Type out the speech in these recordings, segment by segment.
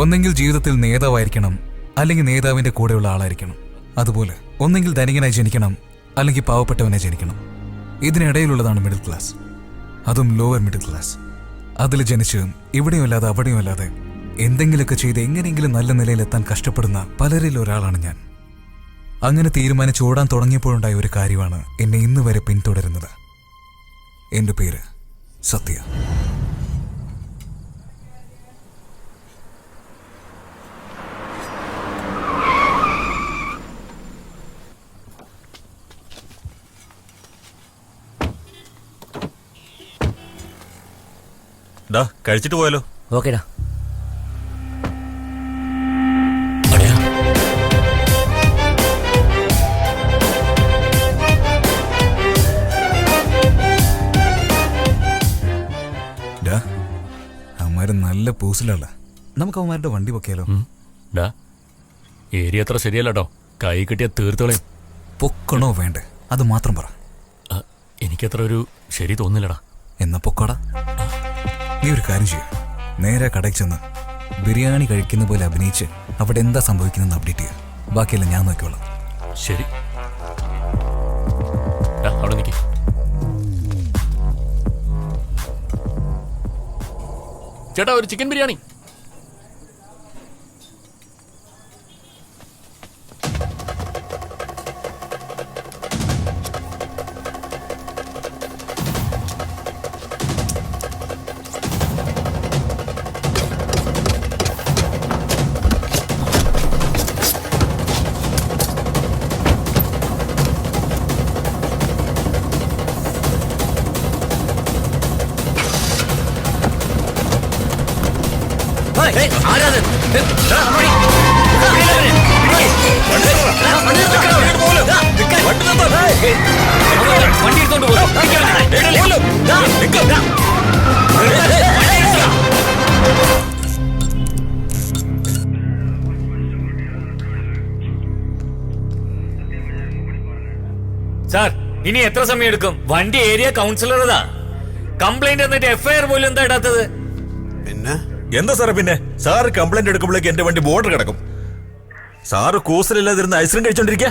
ഒന്നെങ്കിൽ ജീവിതത്തിൽ നേതാവായിരിക്കണം, അല്ലെങ്കിൽ നേതാവിന്റെ കൂടെയുള്ള ആളായിരിക്കണം. അതുപോലെ ഒന്നെങ്കിൽ ധനികനായി ജനിക്കണം, അല്ലെങ്കിൽ പാവപ്പെട്ടവനായി ജനിക്കണം. ഇതിനിടയിലുള്ളതാണ് മിഡിൽ ക്ലാസ്, അതും ലോവർ മിഡിൽ ക്ലാസ്. അതിൽ ജനിച്ച് ഇവിടെയും അല്ലാതെ അവിടെയും അല്ലാതെ എന്തെങ്കിലുമൊക്കെ ചെയ്ത് എങ്ങനെയെങ്കിലും നല്ല നിലയിലെത്താൻ കഷ്ടപ്പെടുന്ന പലരിൽ ഒരാളാണ് ഞാൻ. അങ്ങനെ തീരുമാനിച്ച് ഓടാൻ തുടങ്ങിയപ്പോഴുണ്ടായ ഒരു കാര്യമാണ് എന്നെ ഇന്ന് വരെ പിന്തുടരുന്നത്. എൻ്റെ പേര് സത്യ. കഴിച്ചിട്ട് പോയാലോ? ഓക്കേടാ. അവന്മാര് നല്ല പൂസിലുള്ള, നമുക്ക് അവന്മാരുടെ വണ്ടി പൊക്കിയാലോ? ഏരിയ അത്ര ശരിയല്ലോ, കൈ കിട്ടിയ തീർത്തോളയും. പൊക്കണോ വേണ്ടേ, അത് മാത്രം പറ. എനിക്കത്ര ഒരു ശരി തോന്നില്ലടാ. എന്നാ പൊക്കോടാ. നീ ഒരു കാര്യം ചെയ്യ, നേരെ കടയിൽ ചെന്ന് ബിരിയാണി കഴിക്കുന്ന പോലെ അഭിനയിച്ച് അവിടെ എന്താ സംഭവിക്കുന്നതെന്ന് അപ്ഡേറ്റ് ചെയ്യുക. ബാക്കിയെല്ലാം ഞാൻ നോക്കിക്കോളാം. ശരി, അവിടെ നിൽക്കേ. ചേട്ടാ, ഒരു ചിക്കൻ ബിരിയാണി. സാർ, ഇനി എത്ര സമയം എടുക്കും? വണ്ടി ഏരിയ കൗൺസിലറതാ. കംപ്ലൈന്റ് എന്നിട്ട് എഫ്ഐആർ പോലും എന്താ ഇടാത്തത്? പിന്നെ എന്താ സാറേ, പിന്നെ സാറ് കംപ്ലൈന്റ് എടുക്കുമ്പോഴേക്ക് എന്റെ വണ്ടി ബോർഡർ കിടക്കും. സാറ് കൂസലില്ലാതിരുന്ന് ഐസ്ക്രീം കഴിച്ചോണ്ടിരിക്ക.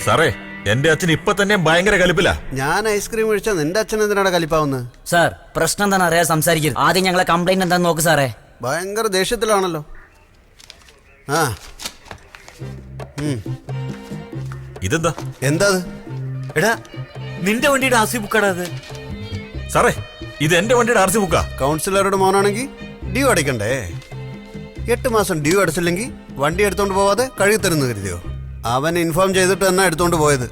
സാറേ, എന്റെ അച്ഛൻ ഇപ്പൊ തന്നെ ഭയങ്കര കലിപ്പില്ല. ഞാൻ ഐസ്ക്രീം കഴിച്ചാ നിന്റെ അച്ഛൻ എന്തിനാണ് കലിപ്പാവുന്നത്? സാർ, പ്രശ്നം എന്താണെന്ന് അറിയാതെ സംസാരിക്കരുത്. ആദ്യം ഞങ്ങളെ കംപ്ലൈന്റ് എന്താന്ന് നോക്ക് സാറേ. ഭയങ്കര ദേഷ്യത്തിലാണല്ലോ. ആ ഇതെന്താ? എന്താ എടാ, നിന്റെ വണ്ടിയുടെ ആർ സി ബുക്കാടാ അത്. സാറേ, ഇത് എന്റെ വണ്ടിയുടെ ആർ സി ബുക്കാ. കൗൺസിലറുടെ മോനാണെങ്കിൽ ഡ്യൂ അടയ്ക്കണ്ടേ? 8 മാസം ഡ്യൂ അടച്ചില്ലെങ്കിൽ വണ്ടി എടുത്തോണ്ട് പോവാതെ കഴുകിത്തരുന്ന് കരുതിയോ? അവൻ ഇൻഫോം ചെയ്തിട്ട് തന്നെ എടുത്തോണ്ട് പോയത്.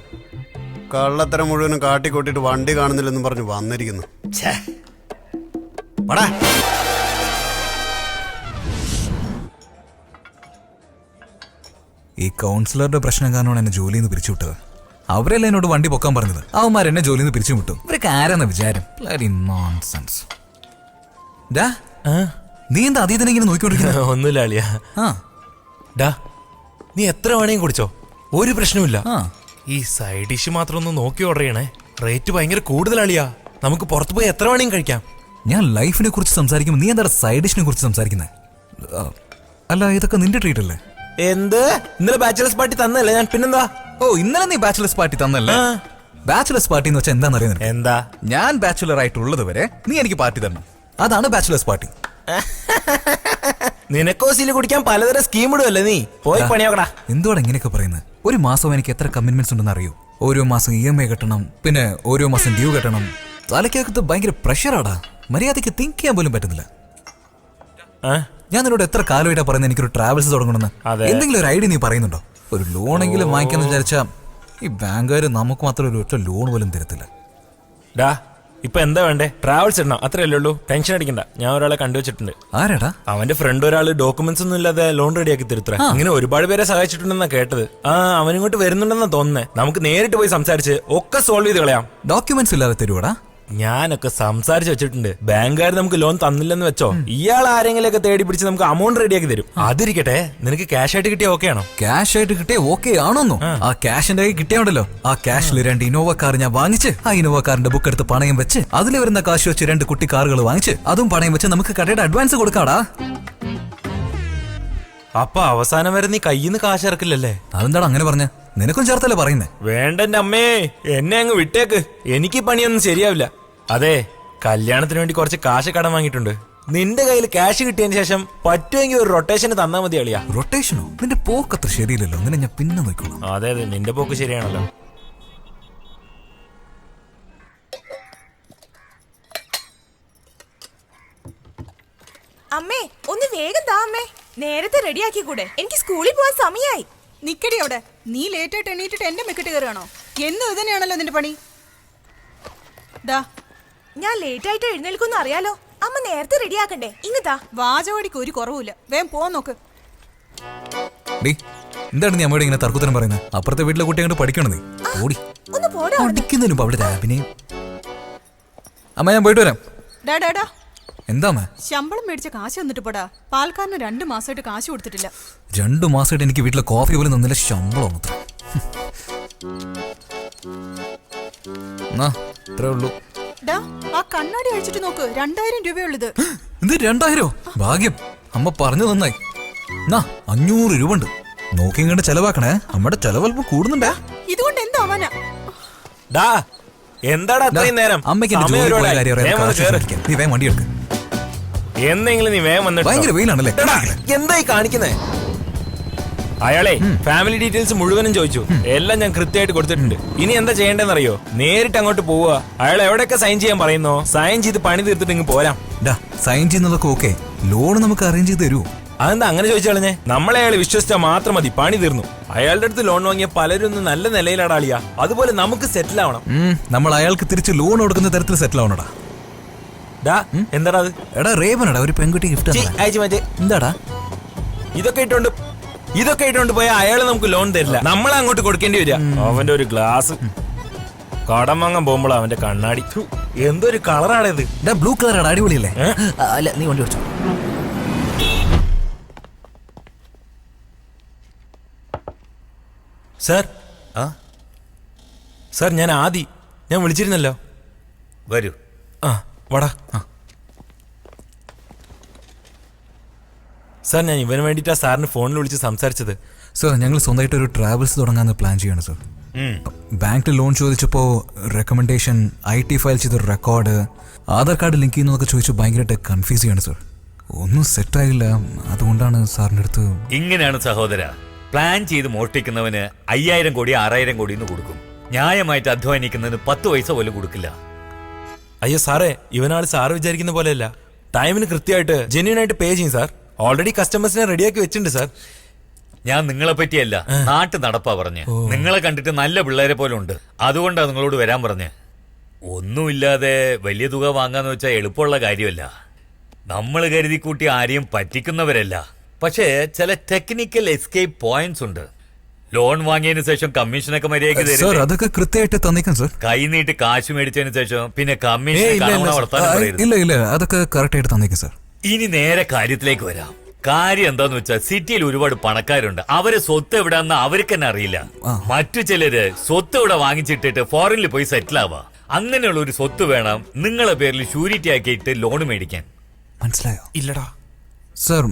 കള്ളത്തരം മുഴുവനും കാട്ടിക്കൂട്ടിട്ട് വണ്ടി കാണുന്നില്ലെന്നും പറഞ്ഞു വന്നിരിക്കുന്നു. ഈ കൗൺസിലറുടെ പ്രശ്നം കാരണമാണ് എന്നെ ജോലിയിൽ നിന്ന് പിരിച്ചുവിട്ടത്. അവരല്ലേ എന്നോട് വണ്ടി പൊക്കാൻ പറഞ്ഞത്. അവന്മാർ എന്നെ ജോലിയിൽ നിന്ന് പിരിച്ചു വിട്ടു. ഇവരൊക്കെ ആരാന്ന വിചാരം? നോൺസെൻസ്. നീ എന്താ അതീതനെ ഇങ്ങനെ നോക്കിക്കൊണ്ടിരിക്കുന്നത്? ഒന്നുമില്ല അളിയാ. നീ എത്ര വേണേലും കുടിച്ചോ, ഒരു പ്രശ്നമില്ല. ഈ സൈഡ് ഡിഷ് മാത്രം ഒന്ന് നോക്കി ഓർഡർ ചെയ്യണേ. റേറ്റ് ഭയങ്കര കൂടുതലാളിയാ. നമുക്ക് പുറത്തു പോയി എത്ര വേണേലും കഴിക്കാം. ഞാൻ ലൈഫിനെ കുറിച്ച് സംസാരിക്കുമ്പോൾ നീ എന്താ സൈഡ് ഡിഷിനെ കുറിച്ച് സംസാരിക്കുന്നത്? അല്ല, ഇതൊക്കെ നിന്റെ ട്രീറ്റ് അല്ലേ? എന്ത്? ഇന്നലെ ബാച്ചിലേഴ്സ് പാർട്ടി തന്നല്ലേ ഞാൻ? പിന്നെന്താ? ഓ, ഇന്നലെ നീ ബാച്ചിലേഴ്സ് പാർട്ടി തന്നല്ലേ? ബാച്ചിലേഴ്സ് പാർട്ടി എന്ന് വെച്ചാൽ എന്താണെന്ന് അറിയുന്നത്? എന്താ? ഞാൻ ബാച്ചിലർ ആയിട്ടുള്ളത് വരെ നീ എനിക്ക് പാർട്ടി തരണം. അതാണ് ബാച്ചിലേഴ്സ് പാർട്ടി. നിനക്കോസിൽ കുടിക്കാൻ പലതരം സ്കീം ഇടുമല്ലേ നീ? പോയി പണിയോക്കടാ. എന്തുവാണ് ഇങ്ങനെയൊക്കെ പറയുന്നത്? ഒരു മാസം എനിക്ക് എത്ര കമ്മിറ്റ്മെന്റ്സ് ഉണ്ടെന്ന് അറിയൂ? ഓരോ മാസം EMI കെട്ടണം, പിന്നെ ഓരോ മാസം ഡ്യൂ കെട്ടണം. തലയ്ക്കകത്ത് ഭയങ്കര പ്രഷറാടാ. മര്യാദയ്ക്ക് തിങ്ക് ചെയ്യാൻ പോലും പറ്റുന്നില്ല. ഞാൻ നിന്നോട് എത്ര കാലമായിട്ടാ പറയുന്നത് എനിക്കൊരു ട്രാവൽസ് തുടങ്ങണമെന്ന്? എന്തെങ്കിലും ഒരു ഐഡിയ നീ പറയുന്നുണ്ടോ? ഒരു ലോണെങ്കിലും വാങ്ങിക്കാന്ന് വിചാരിച്ചാ ഈ ബാങ്കുകാർ നമുക്ക് മാത്രം ഒരു ഒറ്റ ലോൺ പോലും തരത്തില്ല. ഇപ്പൊ എന്താ വേണ്ടേ? ട്രാവൽസ് ഇടണം, അത്രയല്ലേ ഉള്ളൂ. ടെൻഷൻ അടിക്കണ്ട, ഞാൻ ഒരാളെ കണ്ടുവച്ചിട്ടുണ്ട്. ആരാടാ? അവന്റെ ഫ്രണ്ട് ഒരാള് ഡോക്യുമെന്റ്സ് ഒന്നും ഇല്ലാതെ ലോൺ റെഡിയാക്കി തരുത്ര. അങ്ങനെ ഒരുപാട് പേരെ സഹായിച്ചിട്ടുണ്ടെന്നാ കേട്ടത്. അവനിങ്ങോട്ട് വരുന്നുണ്ടെന്നാ തോന്നുന്നേ. നമുക്ക് നേരിട്ട് പോയി സംസാരിച്ച് ഒക്കെ സോൾവ് ചെയ്ത് കളയാം. ഡോക്യുമെന്റ്സ് ഇല്ലാതെ തരുവാടാ? ഞാനൊക്കെ സംസാരിച്ച് വെച്ചിട്ടുണ്ട്. ബാങ്കുകാർ നമുക്ക് ലോൺ തന്നില്ലെന്ന് വെച്ചോ, ഇയാൾ ആരെങ്കിലും ഒക്കെ തേടി പിടിച്ച് നമുക്ക് അമൗണ്ട് റെഡിയാക്കി തരും. അതിരിക്കട്ടെ, നിനക്ക് ക്യാഷ് ആയിട്ട് കിട്ടിയ ഓക്കെ ആണോ? ക്യാഷ് ആയിട്ട് കിട്ടിയ ഓക്കെ ആണോന്നോ? ആ ക്യാഷിന്റെ കൈ കിട്ടിയാണ്ടല്ലോ, ആ ക്യാഷിൽ 2 ഇന്നോവ കാർ ഞാൻ വാങ്ങിച്ച് ആ ഇന്നോവ കാറിന്റെ ബുക്ക് എടുത്ത് പണയം വെച്ച് അതിൽ വരുന്ന കാശ് വെച്ച് 2 കുട്ടി കാറുകൾ വാങ്ങിച്ച് അതും പണയം വെച്ച് നമുക്ക് കടയുടെ അഡ്വാൻസ് കൊടുക്കാടാ. അപ്പൊ അവസാനം വരെ നീ കയ്യിന്ന് കാശ് ഇറക്കില്ലല്ലേ? അതെന്താണ് അങ്ങനെ പറഞ്ഞ? നിനക്കും ചേർത്തല്ലേ പറയുന്നേ? വേണ്ട എന്റെ അമ്മേ, എന്നെ അങ്ങ് വിട്ടേക്ക്. എനിക്ക് ഈ പണിയൊന്നും ശരിയാവില്ല. അതെ, കല്യാണത്തിന് വേണ്ടി കുറച്ച് കാശ് കടം വാങ്ങിയിട്ടുണ്ട്. നിന്റെ കയ്യിൽ ക്യാഷ് കിട്ടിയതിന് ശേഷം പറ്റുമെങ്കിൽ ഒരു റൊട്ടേഷന് തന്നാ മതി അളിയാ. റൊട്ടേഷനോ? നിന്റെ പോക്ക് അത്ര ശരിയില്ലല്ലോ. നിന്നെ ഞാൻ പിന്നെ നോക്കണം. അതെ അതെ, നിന്റെ പോക്ക് ശരിയാണല്ലോ. അമ്മേ ഒന്ന് വേഗം താ അമ്മേ. നേരത്തെ റെഡിയാക്കി കൂടെ? എനിക്ക് സ്കൂളിൽ പോവാൻ സമയായി. നിക്കടി അവിടെ. നീ ലേറ്റായിട്ട് എണീറ്റിട്ട് എന്റെ മെക്കിട്ട് കയറുകയാണോ? എന്നും ഇത് തന്നെയാണല്ലോ നിന്റെ പണി. ദാ ഞാൻ ലേറ്റായിട്ട് എഴുന്നേൽക്കൊന്നും അറിയാലോ. അമ്മ നേരത്തെ റെഡിയാക്കണ്ടേ? ഇങ്ങതാ. വാചകടിക്ക് ഒരു കുറവുമില്ല. വേഗം പോ നോക്ക്. ഡീ, എന്താണ് നീ അമ്മയോട് ഇങ്ങനെ തർക്കുത്തരം പറയുന്നത്? അപ്പുറത്തെ വീട്ടിലെ കുട്ടി അങ്ങോട്ട് പഠിക്കണം. നീ ഓടി ഒന്ന് പോടാ. പഠിക്കുന്നതിന് മുമ്പ് അവിടെ രാവിനെയും. അമ്മ ഞാൻ പോയിട്ട് വരാം. ഡാ ഡാ ഡാ, എന്താ അമ്മ? ശമ്പളം മേടിച്ച കാശ് വന്നിട്ട് പോടാ. പാൽക്കാരന് 2 മാസമായിട്ട് കാശ് കൊടുത്തിട്ടില്ല. 2 മാസമായിട്ട് എനിക്ക് വീട്ടിലെ കോഫി പോലും തന്നില്ല. ശമ്പളം അത്ര. ഇത്രേ ഉള്ളൂ. ഡാ, ആ കണ്ണാടി അഴിച്ചിട്ട് നോക്ക്. 2000 രൂപയുള്ളത്. ഇത് 2000? ഭാഗ്യം, അമ്മ പറഞ്ഞു നന്നായി. 500 രൂപ ഉണ്ട്. നോക്കി ഇങ്ങോട്ട് ചെലവാക്കണേ. അമ്മയുടെ ചെലവൽപ്പം കൂടുന്നുണ്ടാ. ഇതുകൊണ്ട് എന്താവാനാ? ഡാ, എന്താടാ അത്രയും നേരം? അമ്മയ്ക്ക് എന്റെ സമയം ജോലി പോയ ഒരുപാടായി. കാര്യം അറിയാതെ വേഗം വന്ന് കാശ് കേറ്. ചോദിക്കാൻ. നീ വേഗം വണ്ടി എടുക്ക്. എന്നെങ്കിലും നീ വേഗം വന്നിട്ട് ഭയങ്കര വെയിലാണല്ലേ? എന്തായി കാണിക്കുന്നേ? അയാളെ ഫാമിലി ഡീറ്റെയിൽസ് മുഴുവനും ചോദിച്ചു. എല്ലാം ഞാൻ കൃത്യമായിട്ട് കൊടുത്തിട്ടുണ്ട്. ഇനി എന്താ ചെയ്യേണ്ടതെന്നറിയോ? നേരിട്ട് അങ്ങോട്ട് പോവുക. അയാൾ എവിടെയൊക്കെ സൈൻ ചെയ്യാൻ പറയുന്നോ സൈൻ ചെയ്ത് പണി തീർത്തിട്ട് ഇങ്ങ് പോരാം. സൈൻ ചെയ്യുന്നതൊക്കെ ഓക്കെ, ലോൺ നമുക്ക് അറേഞ്ച് ചെയ്ത് തരുമോ? അതെന്താ അങ്ങനെ ചോദിച്ചാളഞ്ഞേ? നമ്മളെ അയാൾ വിശ്വസിച്ചാൽ മാത്രം മതി, പണി തീർന്നു. അയാളുടെ അടുത്ത് ലോൺ വാങ്ങിയ പലരും ഒന്നും നല്ല നിലയിലാടാളിയാ. അതുപോലെ നമുക്ക് സെറ്റിൽ ആവണം. നമ്മൾ അയാൾക്ക് തിരിച്ച് ലോൺ കൊടുക്കുന്ന തരത്തിൽ സെറ്റിൽ ആവണടാ. എന്താടാ അത്? എടാ റേവനടാ, ഒരു പെൺകുട്ടി ഗിഫ്റ്റ്. എന്താടാ ഇതൊക്കെ ഇട്ടുകൊണ്ട് പോയാൽ അയാൾ നമുക്ക് ലോൺ തരില്ല. നമ്മളെ അങ്ങോട്ട് കൊടുക്കേണ്ടി വരിക. അവന്റെ ഒരു ഗ്ലാസ് കടം വാങ്ങാൻ പോകുമ്പോൾ അവന്റെ കണ്ണാടി എന്തൊരു കളറാണത്. ബ്ലൂ കളറാണ്, അടിപൊളിയല്ലേ? അല്ല, നീ വണ്ടി ഓടിച്ചോ. സാർ, സാർ ഞാൻ ഞാൻ വിളിച്ചിരുന്നല്ലോ. വരൂ. വാടാ. സാർ, ഞാൻ ഇവന് വേണ്ടിയിട്ടാ സാറിന് ഫോണിൽ വിളിച്ച് സംസാരിച്ചത്. സാർ, ഞങ്ങൾ സ്വന്തമായിട്ട് ഒരു ട്രാവൽസ് തുടങ്ങാന്ന് പ്ലാൻ ചെയ്യണം സാർ. ബാങ്കിൽ ലോൺ ചോദിച്ചപ്പോൾ റെക്കമെൻഡേഷൻ, IT ഫയൽ ചെയ്തൊരു റെക്കോർഡ്, ആധാർ കാർഡ് ലിങ്ക് ചെയ്യുന്നതൊക്കെ ചോദിച്ചു ഭയങ്കരമായിട്ട് കൺഫ്യൂസ് ചെയ്യാണ് സാർ. ഒന്നും സെറ്റായില്ല. അതുകൊണ്ടാണ് സാറിൻ്റെ അടുത്ത്. ഇങ്ങനെയാണ് സഹോദര, പ്ലാൻ ചെയ്ത് മോഷ്ടിക്കുന്നവന് 5000 കോടി 6000 കോടി എന്ന് കൊടുക്കും. ന്യായമായിട്ട് അധ്വാനിക്കുന്നതിന് 10 പൈസ പോലും കൊടുക്കില്ല. അയ്യോ സാറേ, ഇവനാൾ സാറ് വിചാരിക്കുന്ന പോലെയല്ല. ടൈമിന് കൃത്യമായിട്ട് ജെന്യൂനായിട്ട് പേ ചെയ്യും സാർ. ഓൾറെഡി കസ്റ്റമേഴ്സിനെ റെഡിയാക്കി വെച്ചിട്ടുണ്ട് സാർ. ഞാൻ നിങ്ങളെ പറ്റിയല്ല, നാട്ടു നടപ്പാ പറഞ്ഞ്. നിങ്ങളെ കണ്ടിട്ട് നല്ല പിള്ളേരെ പോലെ ഉണ്ട്. അതുകൊണ്ടാണ് നിങ്ങളോട് വരാൻ പറഞ്ഞ്. ഒന്നുമില്ലാതെ വലിയ തുക വാങ്ങാന്ന് വെച്ചാൽ എളുപ്പമുള്ള കാര്യമല്ല. നമ്മൾ കരുതി കൂട്ടി ആരെയും പറ്റിക്കുന്നവരല്ല. പക്ഷേ ചില ടെക്നിക്കൽ എസ്കേപ്പ് പോയിന്റ്സ് ഉണ്ട്. ലോൺ വാങ്ങിയതിനു ശേഷം കമ്മീഷനൊക്കെ മര്യാദയ്ക്ക് സാർ, അതൊക്കെ കൃത്യമായിട്ട് തന്നേക്കാം സാർ. കൈ നീട്ടി കാശ് മേടിച്ചതിന് ശേഷം പിന്നെ കമ്മീഷൻ ഇല്ല, അതൊക്കെ കറക്റ്റ് ആയിട്ട് തന്നേക്കാം സാർ. ഇനി നേരെ കാര്യത്തിലേക്ക് വരാം. കാര്യം എന്താന്ന് വെച്ചാൽ സിറ്റിയിൽ ഒരുപാട് പണക്കാരുണ്ട്. അവരെ സ്വത്ത് എവിടാന്ന് അവർക്ക് തന്നെ അറിയില്ല. മറ്റു ചിലര് സ്വത്ത് ഇവിടെ വാങ്ങിച്ചിട്ടിട്ട് ഫോറിനിൽ പോയി സെറ്റിൽ ആവാ. അങ്ങനെയുള്ള ഒരു സ്വത്ത് വേണം നിങ്ങളെ പേരിൽ ഷൂരിറ്റി ആക്കിയിട്ട് ലോൺ മേടിക്കാൻ. മനസ്സിലായോ? ഇല്ലടാ സാർ,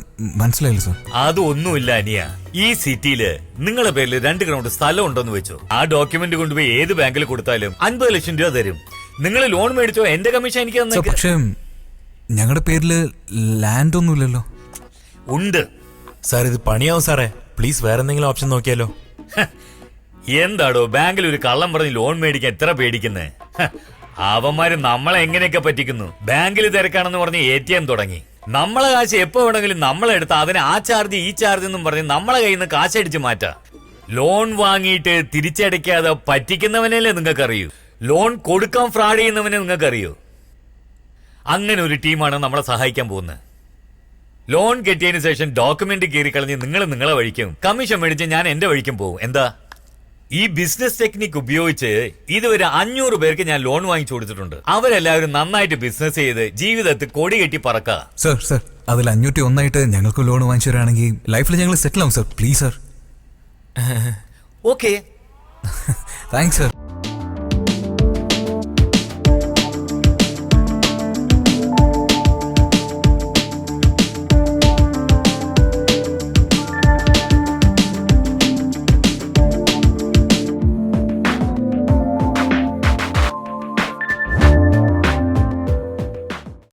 മനസ്സിലായില്ല സാർ. അതൊന്നുമില്ല അനിയ. ഈ സിറ്റിയില് നിങ്ങളെ പേരിൽ 2 ഗ്രൗണ്ട് സ്ഥലം ഉണ്ടെന്ന് വെച്ചോ. ആ ഡോക്യുമെന്റ് കൊണ്ടുപോയി ഏത് ബാങ്കിൽ കൊടുത്താലും 50 ലക്ഷം രൂപ തരും. നിങ്ങൾ ലോൺ മേടിച്ചോ, എന്റെ കമ്മീഷൻ എനിക്ക് തന്നെ. പക്ഷേ ഞങ്ങളുടെ പേരില് ലാൻഡ് ഒന്നുമില്ലല്ലോ. ഉണ്ട് സാർ, ഇത് പണിയാവും സാറേ. പ്ലീസ് വേറെ എന്തെങ്കിലും ഓപ്ഷൻ നോക്കിയാലോ? എന്താടോ ബാങ്കിൽ ഒരു കള്ളം പറഞ്ഞ് ലോൺ മേടിക്കാൻ എത്ര പേടിക്കുന്നേ? അവന്മാര് നമ്മളെ എങ്ങനെയൊക്കെ പറ്റിക്കുന്നു. ബാങ്കിൽ തിരക്കാണെന്ന് പറഞ്ഞ് ATM തുടങ്ങി. നമ്മളെ കാശ് എപ്പോ വേണമെങ്കിലും നമ്മളെടുത്ത് അതിന് ആ ചാർജ് ഈ ചാർജ് എന്നും പറഞ്ഞ് നമ്മളെ കയ്യിൽ നിന്ന് കാശടിച്ച് മാറ്റാം. ലോൺ വാങ്ങിയിട്ട് തിരിച്ചടയ്ക്കാതെ പറ്റിക്കുന്നവനല്ലേ നിങ്ങൾക്കറിയൂ. ലോൺ കൊടുക്കാൻ ഫ്രോഡ് ചെയ്യുന്നവനെ നിങ്ങൾക്കറിയൂ. അങ്ങനെ ഒരു ടീമാണ് നമ്മളെ സഹായിക്കാൻ പോകുന്നത്. ലോൺ കെട്ടിയതിനു ശേഷം ഡോക്യുമെന്റ് കീറിക്കളഞ്ഞ് നിങ്ങൾ നിങ്ങളെ വഴിക്കും, കമ്മീഷൻ മേടിച്ച് ഞാൻ എന്റെ വഴിക്കും പോകും. എന്താ? ഈ ബിസിനസ് ടെക്നിക് ഉപയോഗിച്ച് ഇതുവരെ 500 പേർക്ക് ഞാൻ ലോൺ വാങ്ങിച്ചു കൊടുത്തിട്ടുണ്ട്. അവരെല്ലാവരും നന്നായിട്ട് ബിസിനസ് ചെയ്ത് ജീവിതത്തിൽ കൊടി കെട്ടി പറക്ക. സാർ, അതിൽ 501 ഞങ്ങൾക്ക് ലോൺ വാങ്ങിച്ചു തരാണെങ്കിൽ ലൈഫിൽ ഞങ്ങൾ സെറ്റിൽ ആവും sir. Please sir. Okay, thanks sir.